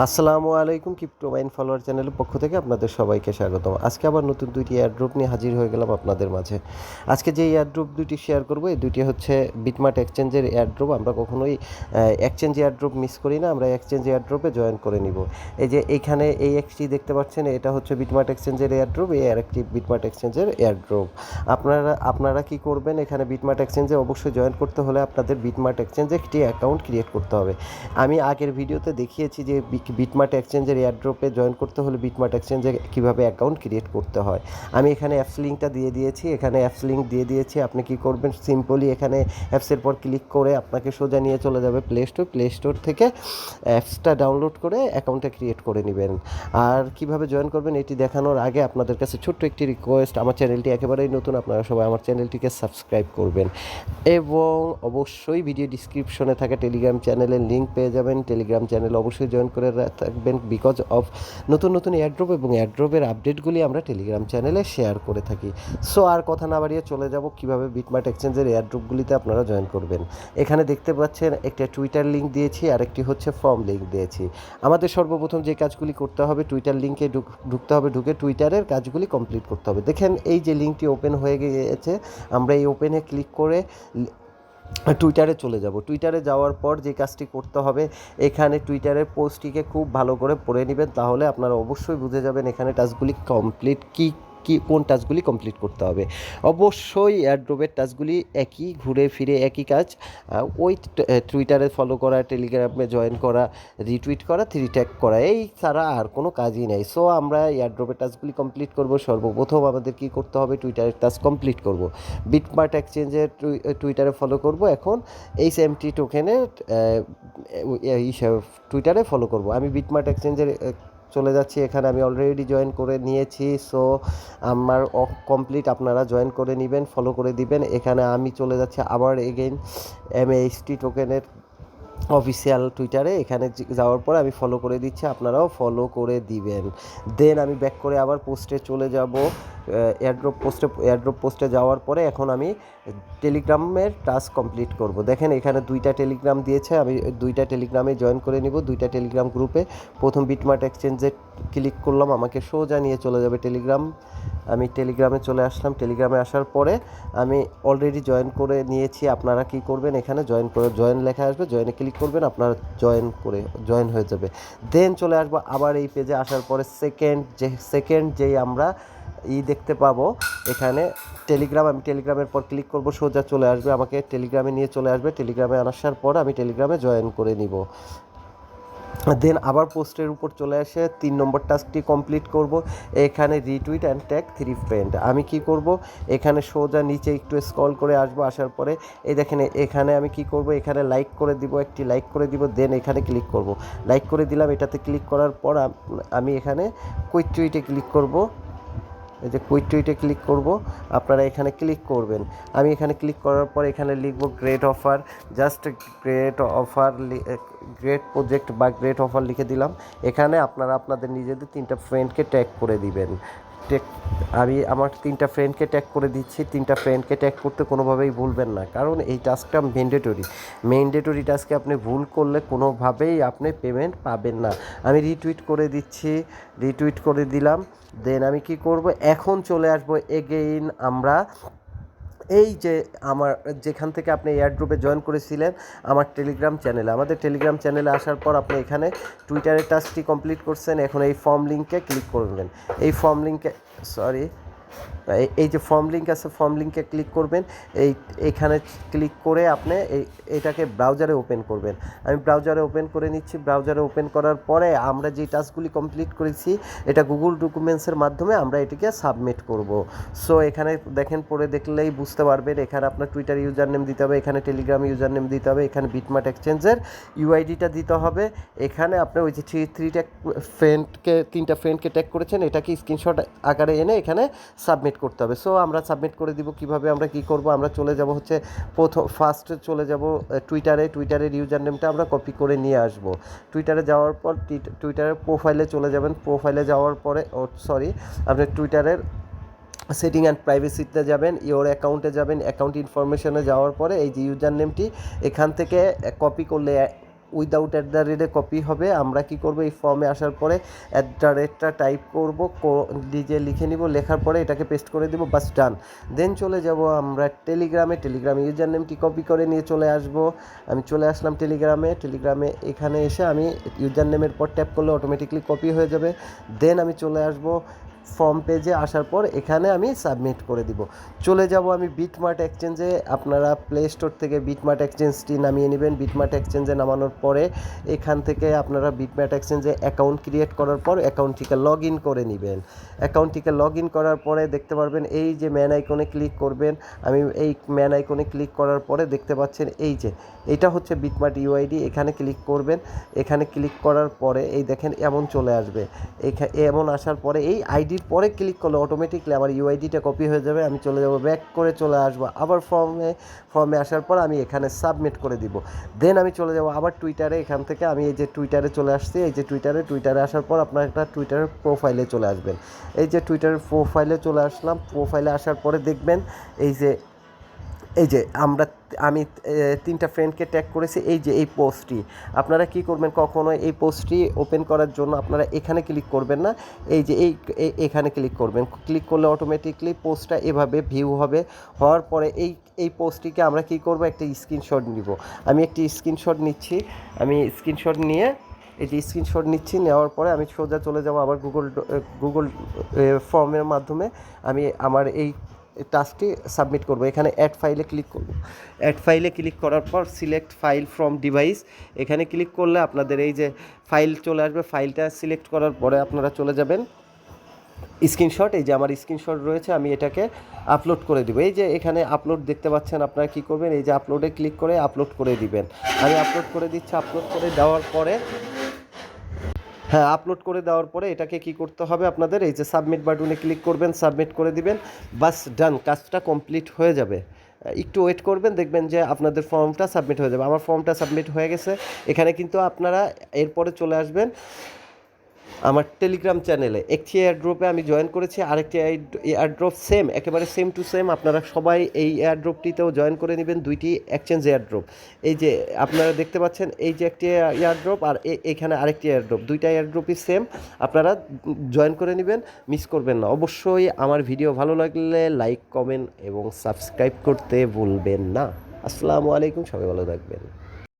আসসালামু আলাইকুম, crypto mine follower চ্যানেলের পক্ষ থেকে আপনাদের সবাইকে স্বাগতম। আজকে আবার নতুন দুইটি এয়ারড্রপ নিয়ে হাজির হয়ে গেলাম আপনাদের মাঝে। আজকে যে এয়ারড্রপ দুইটি শেয়ার করব, এই দুইটি হচ্ছে বিটমার্ট এক্সচেঞ্জের এয়ারড্রপ। আমরা কখনোই এক্সচেঞ্জ এয়ারড্রপ মিস করি না, আমরা এক্সচেঞ্জ এয়ারড্রপে জয়েন করে নিব। এই যে এইখানে এই একটি দেখতে পাচ্ছেন, এটা হচ্ছে বিটমার্ট এক্সচেঞ্জের এয়ারড্রপ, এই আরেকটি বিটমার্ট এক্সচেঞ্জের এয়ারড্রপ। আপনারা কি করবেন, এখানে বিটমার্ট এক্সচেঞ্জে অবশ্যই জয়েন করতে হলে আপনাদের বিটমার্ট এক্সচেঞ্জে একটি অ্যাকাউন্ট ক্রিয়েট করতে হবে। আমি আগের ভিডিওতে দেখিয়েছি যে বিটমার্ট এক্সচেঞ্জের এয়ারড্রপে জয়েন করতে হলে বিটমার্ট এক্সচেঞ্জে কীভাবে অ্যাকাউন্ট ক্রিয়েট করতে হয়। আমি এখানে অ্যাপস লিঙ্কটা দিয়ে দিয়েছি, এখানে অ্যাপস লিঙ্ক দিয়ে দিয়েছি। আপনি কি করবেন, সিম্পলি এখানে অ্যাপসের পর ক্লিক করে আপনাকে সোজা নিয়ে চলে যাবে প্লে স্টোর থেকে অ্যাপসটা ডাউনলোড করে অ্যাকাউন্টটা ক্রিয়েট করে নেবেন। আর কিভাবে জয়েন করবেন এটি দেখানোর আগে আপনাদের কাছে ছোট্ট একটি রিকোয়েস্ট, আমার চ্যানেলটি একেবারেই নতুন, আপনারা সবাই আমার চ্যানেলটিকে সাবস্ক্রাইব করবেন এবং অবশ্যই ভিডিও ডিসক্রিপশনে থাকা টেলিগ্রাম চ্যানেলের লিঙ্ক পেয়ে যাবেন। টেলিগ্রাম চ্যানেল অবশ্যই জয়েন করে থাকবেন, বিকজ অফ নতুন নতুন এয়ারড্রপ এবং এয়ারড্রপের আপডেটগুলি আমরা টেলিগ্রাম চ্যানেলে শেয়ার করে থাকি। সো আর কথা না বাড়িয়ে চলে যাব কীভাবে বিটমার্ট এক্সচেঞ্জের এয়ারড্রপগুলিতে আপনারা জয়েন করবেন। এখানে দেখতে পাচ্ছেন একটা টুইটার লিঙ্ক দিয়েছি আর একটি হচ্ছে ফর্ম লিঙ্ক দিয়েছি। আমাদের সর্বপ্রথম যে কাজগুলি করতে হবে, টুইটার লিঙ্কে ঢুকতে হবে, ঢুকে টুইটারের কাজগুলি কমপ্লিট করতে হবে। দেখেন এই যে লিঙ্কটি ওপেন হয়ে গিয়েছে, আমরা এই ওপেনে ক্লিক করে টুইটারে চলে যাব। টুইটারে যাওয়ার পর যে কাজটি করতে হবে, এখানে টুইটারের পোস্টটিকে খুব ভালো করে পড়ে নেবেন, তাহলে আপনারা অবশ্যই বুঝে যাবেন এখানে টাস্কগুলি কমপ্লিট কোন টাস্কগুলি কমপ্লিট করতে হবে। অবশ্যই এয়ারড্রপের টাস্কগুলি একই, ঘুরে ফিরে একই কাজ। ওই টুইটারে ফলো করা, টেলিগ্রামে জয়েন করা, রিটুইট করা, ট্যাগ করা, এই ছাড়া আর কোনো কাজই নেই। সো আমরা এয়ারড্রপের টাস্কগুলি কমপ্লিট করব। সর্বপ্রথম আমাদের কী করতে হবে, টুইটারের টাস্ক কমপ্লিট করব। বিটমার্ট এক্সচেঞ্জের টুইটারে ফলো করব। এখন HMT টোকেনের টুইটারে ফলো করব। আমি বিটমার্ট এক্সচেঞ্জের চলে যাচ্ছি, এখানে আমি অলরেডি জয়েন করে নিয়েছি। সো আমার কমপ্লিট, আপনারা জয়েন করে নেবেন, ফলো করে দিবেন। এখানে আমি চলে যাচ্ছি আবার এগেইন MAST টোকেনের অফিসিয়াল টুইটারে। এখানে যাওয়ার পর আমি ফলো করে দিচ্ছি, আপনারাও ফলো করে দিবেন। দেন আমি ব্যাক করে আবার পোস্টে চলে যাব। এয়ারড্রপ পোস্টে যাওয়ার পরে এখন আমি টেলিগ্রামের টাস্ক কমপ্লিট করব। দেখেন এখানে দুইটা টেলিগ্রাম দিয়েছে, আমি দুইটা টেলিগ্রামে জয়েন করে নিব, দুইটা টেলিগ্রাম গ্রুপে। প্রথম বিটমার্ট এক্সচেঞ্জে ক্লিক করলাম, আমাকে সোজা নিয়ে চলে যাবে টেলিগ্রাম। আমি টেলিগ্রামে চলে আসলাম। টেলিগ্রামে আসার পরে আমি অলরেডি জয়েন করে নিয়েছি। আপনারা কি করবেন, এখানে জয়েন লেখা আসবে, জয়েনে ক্লিক করবেন, আপনারা জয়েন হয়ে যাবে। দেন চলে আসবো আবার এই পেজে। আসার পরে সেকেন্ড যেই আমরা দেখতে পাবো এখানে আমি টেলিগ্রামের পর ক্লিক করব, সোজা চলে আসবে, আমাকে টেলিগ্রামে নিয়ে চলে আসবে। টেলিগ্রামে আসার পর আমি টেলিগ্রামে জয়েন করে নিব। দেন আবার পোস্টের উপর চলে আসে 3 নম্বর টাস্কটি কমপ্লিট করব। এখানে রিটুইট অ্যান্ড ট্যাগ 3 ফ্রেন্ড। আমি কি করব, এখানে সোজা নিচে একটু স্ক্রল করে আসবো। আসার পরে এই দেখেন এখানে আমি কি করব, এখানে লাইক করে দিব, একটি লাইক করে দিব। দেন এখানে ক্লিক করব, লাইক করে দিলাম। এটাতে ক্লিক করার পর আমি এখানে কুইক টুইটে ক্লিক করব। এই যে কুইক টুইটে ক্লিক করব, আপনারা এখানে ক্লিক করবেন। আমি এখানে ক্লিক করার পর এখানে লিখব great offer, just great project বা গ্রেট অফার লিখে দিলাম। এখানে আপনারা আপনাদের নিজেদের 3টা ফ্রেন্ডকে ট্যাগ করে দিবেন। আমি আমার 3টা ফ্রেন্ডকে ট্যাগ করে দিচ্ছি। 3টা ফ্রেন্ডকে ট্যাগ করতে কোনোভাবেই ভুলবেন না, কারণ এই টাস্কটা ম্যান্ডেটরি টাস্কে আপনি ভুল করলে কোনোভাবেই আপনি পেমেন্ট পাবেন না। আমি রিটুইট করে দিলাম। দেন আমি কি করব, এখন চলে আসবো এগেইন আমরা এই যে আমার যেখান থেকে আপনি এয়ারড্রপে জয়েন করেছিলেন আমাদের টেলিগ্রাম চ্যানেলে আসার পর আপনি এখানে টুইটারের টাস্কটি কমপ্লিট করছেন। এখন এই ফর্ম লিঙ্কে ক্লিক করবেন। এই যে ফর্ম লিঙ্ক আছে, ফর্ম লিঙ্কে ক্লিক করবেন। এইখানে ক্লিক করে আপনি এটাকে ব্রাউজারে ওপেন করবেন। আমি ব্রাউজারে ওপেন করে নিচ্ছি। ব্রাউজারে ওপেন করার পরে আমরা যে টাস্কগুলি কমপ্লিট করেছি, এটা গুগল ডকুমেন্টসের মাধ্যমে আমরা এটিকে সাবমিট করব। সো এখানে দেখেন, পরে দেখলেই বুঝতে পারবেন। এখানে আপনার টুইটার ইউজার নেম দিতে হবে, এখানে টেলিগ্রাম ইউজার নেম দিতে হবে, এখানে বিটমার্ট এক্সচেঞ্জের UIDটা দিতে হবে। এখানে আপনি ওই যে 3টা ফ্রেন্ডকে ট্যাগ করেছেন, এটাকে স্ক্রিনশট আকারে এনে এখানে সাবমিট করতে হবে। সো আমরা সাবমিট করে দিব। কিভাবে আমরা কি করব, আমরা চলে যাব হচ্ছে ফার্স্ট চলে যাব টুইটারের ইউজার নেমটা আমরা কপি করে নিয়ে আসব। টুইটারে যাওয়ার পর টুইটারের প্রোফাইলে চলে যাবেন। প্রোফাইলে যাওয়ার পরে আপনি টুইটারের সেটিং অ্যান্ড প্রাইভেসিতে যাবেন, ইওর অ্যাকাউন্টে যাবেন। অ্যাকাউন্ট ইনফরমেশনে যাওয়ার পরে এই যে ইউজার নেমটি এখান থেকে কপি করলে উইদাউট অ্যাট দ্য রেটে কপি হবে। আমরা কি করব, এই ফর্মে আসার পরে অ্যাট দ্য রেটটা টাইপ করব, নিজে লিখে নিব, লেখার পরে এটাকে পেস্ট করে দিব, বাস ডান। দেন চলে যাব আমরা টেলিগ্রামে ইউজার নেমটি কপি করে নিয়ে চলে আসব। আমি চলে আসলাম টেলিগ্রামে এখানে এসে আমি ইউজার নেমের পর ট্যাপ করলে অটোমেটিকলি কপি হয়ে যাবে। দেন আমি চলে আসব ফর্ম পেজে, আসার পর এখানে আমি সাবমিট করে দিব। চলে যাব আমি বিটমার্ট এক্সচেঞ্জে। আপনারা প্লে স্টোর থেকে বিটমার্ট এক্সচেঞ্জটি নামিয়ে নেবেন। বিটমার্ট এক্সচেঞ্জে নামানোর পরে এখান থেকে আপনারা বিটমার্ট এক্সচেঞ্জে অ্যাকাউন্ট ক্রিয়েট করার পর অ্যাকাউন্টটিকে লগ ইন করে নেবেন। অ্যাকাউন্টটিকে লগ ইন করার পরে দেখতে পারবেন এই যে ম্যান আইকনে ক্লিক করবেন। আমি এই ম্যান আইকনে ক্লিক করার পরে দেখতে পাচ্ছেন এই যে এটা হচ্ছে বিটমার্ট ইউআইডি, এখানে ক্লিক করবেন। এখানে ক্লিক করার পরে এই দেখেন এমন চলে আসবে। এমন আসার পরে এই আইডির পরে ক্লিক করলে অটোমেটিকলি আমার ইউআইডিটা কপি হয়ে যাবে। আমি চলে যাব, ব্যাক করে চলে আসবো আবার ফর্মে আসার পর আমি এখানে সাবমিট করে দিব। দেন আমি চলে যাব আবার টুইটারে। এখান থেকে আমি এই যে টুইটারে চলে আসছি, এই যে টুইটারে আসার পর আপনার একটা টুইটারের প্রোফাইলে চলে আসবেন। এই যে টুইটারের প্রোফাইলে চলে আসলাম। প্রোফাইলে আসার পরে দেখবেন এই যে আমি 3টা ফ্রেন্ডকে ট্যাগ করেছি। এই যে এই পোস্টটি আপনারা কি করবেন, কখনো এই পোস্টটি ওপেন করার জন্য আপনারা এখানে ক্লিক করবেন না, এই যে এখানে ক্লিক করবেন। ক্লিক করলে অটোমেটিকলি পোস্টটা এভাবে ভিউ হবে। হওয়ার পরে এই পোস্টটিকে আমরা কি করব, একটা স্ক্রিনশট নিব। আমি একটি স্ক্রিনশট নিচ্ছি। আমি স্ক্রিনশট নিয়ে এই যে স্ক্রিনশট নিচ্ছি, নেওয়ার পরে আমি সোজা চলে যাব আবার গুগল ফর্মের মাধ্যমে আমি আমার এই টাস্কটি সাবমিট করব। এখানে অ্যাড ফাইলে ক্লিক করব। অ্যাড ফাইলে ক্লিক করার পর সিলেক্ট ফাইল ফ্রম ডিভাইস, এখানে ক্লিক করলে আপনাদের এই যে ফাইল চলে আসবে। ফাইলটা সিলেক্ট করার পরে আপনারা চলে যাবেন স্ক্রিনশট। এই যে আমার স্ক্রিনশট রয়েছে, আমি এটাকে আপলোড করে দিব। এই যে এখানে আপলোড দেখতে পাচ্ছেন, আপনারা কী করবেন, এই যে আপলোডে ক্লিক করে আপলোড করে দিবেন। আমি আপলোড করে দিচ্ছি। আপলোড করে দেওয়ার পরে আপলোড করে দেওয়ার পরে এটাকে কি করতে হবে, আপনাদের এই যে সাবমিট বাটনে ক্লিক করবেন, সাবমিট করে দিবেন, বাস ডান, কাজটা কমপ্লিট হয়ে যাবে। একটু ওয়েট করবেন, দেখবেন যে আপনাদের ফর্মটা সাবমিট হয়ে যাবে। আমার ফর্মটা সাবমিট হয়ে গেছে। এখানে কিন্তু আপনারা এরপরে চলে আসবেন আমার টেলিগ্রাম চ্যানেলে। একটি এয়ারড্রপে আমি জয়েন করেছি, আরেকটি এয়ারড্রপ একেবারে সেম টু সেম। আপনারা সবাই এই এয়ারড্রপটিতেও জয়েন করে নেবেন। 2টি এক্সচেঞ্জ এয়ারড্রপ, এই যে আপনারা দেখতে পাচ্ছেন, এই যে একটি এয়ারড্রপ আর এখানে আরেকটি এয়ারড্রপ, 2টা এয়ারড্রপই সেম। আপনারা জয়েন করে নেবেন, মিস করবেন না। অবশ্যই আমার ভিডিও ভালো লাগলে লাইক, কমেন্ট এবং সাবস্ক্রাইব করতে ভুলবেন না। আসসালামু আলাইকুম, সবাই ভালো থাকবেন।